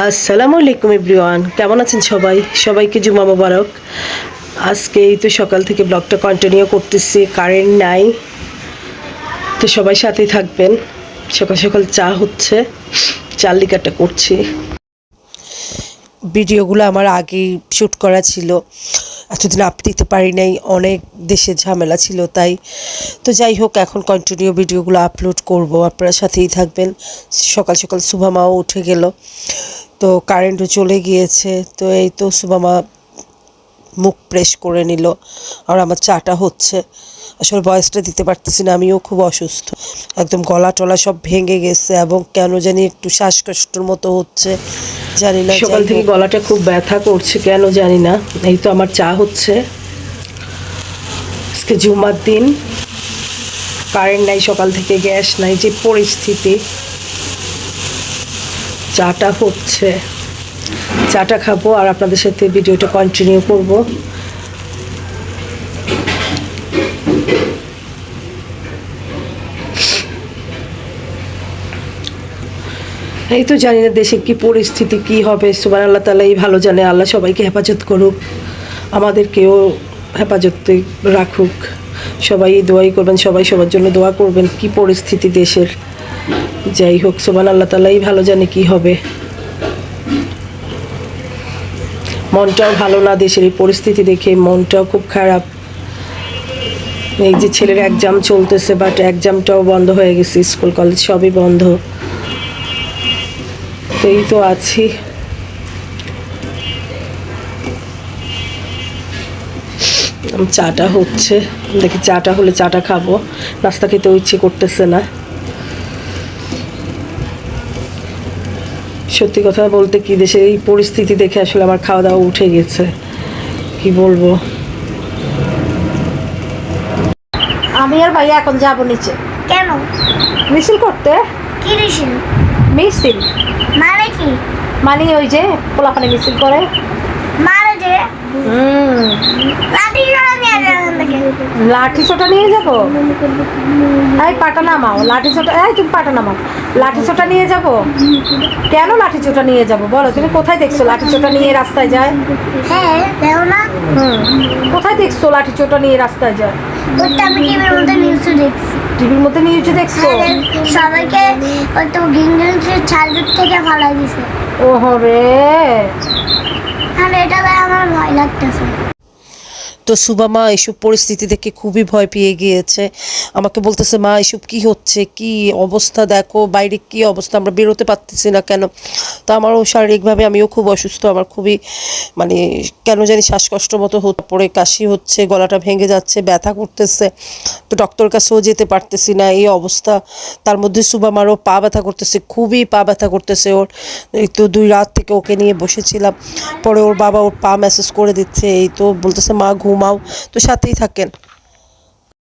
আসসালামু আলাইকুম এভরিওয়ান, কেমন আছেন সবাই? সবাইকে জুমা মোবারক। আজকে এই তো সকাল থেকে ব্লগটা কন্টিনিউ করতেছি, কারেন্ট নাই, তো সবাই সাথেই থাকবেন। সকাল সকাল চা হচ্ছে, চাল লিকারটা করছি। ভিডিওগুলো আমার আগেই শ্যুট করা ছিল, এতদিন আপ দিতে পারি নাই, অনেক দেশের ঝামেলা ছিল তাই। তো যাই হোক, এখন কন্টিনিউ ভিডিওগুলো আপলোড করব, আপনারা সাথেই থাকবেন। সকাল সকাল সুভামাও উঠে গেল, তো কারেন্টও চলে গিয়েছে। তো এই তো সুভামা মুখ প্রেস করে নিল, আর আমার চাটা হচ্ছে। আসলে ভয়েসটা দিতে পারতেছি না, আমিও খুব অসুস্থ, একদম গলা টলা সব ভেঙে গেছে এবং কেন জানি একটু শ্বাসকষ্টর মতো হচ্ছে, জানি না। সকাল থেকে গলাটা খুব ব্যথা করছে, কেন জানি না। এই তো আমার চা হচ্ছে। আজকে জুমার দিন, কারেন্ট নাই, সকাল থেকে গ্যাস নাই, যে পরিস্থিতি। চাটা হচ্ছে, চাটা খাবো আর আপনাদের সাথে ভিডিওটা কন্টিনিউ করব। এই তো জানি না দেশে কি পরিস্থিতি কি হবে, সুবহান আল্লাহ তাআলাই ভালো জানে। আল্লাহ সবাইকে হেফাজত করুক, আমাদেরকেও হেফাজতে রাখুক। সবাই দোয়াই করবেন, সবাই সবার জন্য দোয়া করবেন। কি পরিস্থিতি দেশের, যাই হোক, সুবহান আল্লাহ তাআলাই ভালো জানে কি হবে। মনটাও ভালো না, দেশের এই পরিস্থিতি দেখে মনটাও খুব খারাপ। এই যে ছেলের এক্সাম চলতেছে, বাট এক্সামটাও বন্ধ হয়ে গেছে, স্কুল কলেজ সবই বন্ধ। তো এই তো আছি। চাটা হচ্ছে, দেখি চাটা হলে চাটা খাবো, নাস্তা খেতেও ইচ্ছে করতেছে না। সত্যি কথা বলতে কি, দেশের এই পরিস্থিতি দেখে আসলে আমার খাওয়া দাওয়া উঠে গেছে, কি বলবো। আমি আর ভাইয়া এখন যাব নিচে। কেন? মিছিল করতে। কি মিছিল? মিছিল মানে কি? মানে ওই যে পোলাপানে মিছিল করে। মানে যে লাঠি জোড়া নিয়ে যাবেন থেকে। লাঠি ছোটা নিয়ে যাব। এই পাটা নামাও, লাঠি ছোটা, এই তুমি পাটা নামাও, লাঠি ছোটা নিয়ে যাব। কেন লাঠি ছোটা নিয়ে যাব বলো? তুমি কোথায় দেখছো লাঠি ছোটা নিয়ে রাস্তায় যায়? হ্যাঁ, দেখো না। কোথায় দেখছো লাঠি ছোটা নিয়ে রাস্তায় যায়? ওটা আমি টিভির মধ্যে নিউজে দেখছি। টিভির মধ্যে নিউজে দেখছো? সবাইকে ওই তো গিংগের ছাদের থেকে ফালাই দিছে। ওহো রে, আর এটা আমার ভয় লাগতেছে। তো সুবামা এসব পরিস্থিতি দেখে খুবই ভয় পেয়ে গিয়েছে, আমাকে বলতেছে, মা এসব কি হচ্ছে, কি অবস্থা, দেখো বাইরে কি অবস্থা, আমরা বেরোতে পারতেছি না কেন। তো আমারও শারীরিকভাবে আমিও খুব অসুস্থ, আমার খুবই মানে কেন জানি শ্বাসকষ্ট মতো পরে কাশি হচ্ছে, গলাটা ভেঙে যাচ্ছে, ব্যথা করতেছে। তো ডক্টর কাছেও যেতে পারতেছি না, এই অবস্থা। তার মধ্যে সুবামারও পা ব্যথা করতেছে, খুবই পা ব্যথা করতেছে ওর। এই তো 2 রাত থেকে ওকে নিয়ে বসেছিলাম, পরে ওর বাবা ওর পা ম্যাসেজ করে দিচ্ছে। এই তো বলতেছে, মা ঘুমাও, তো সাথেই থাকেন।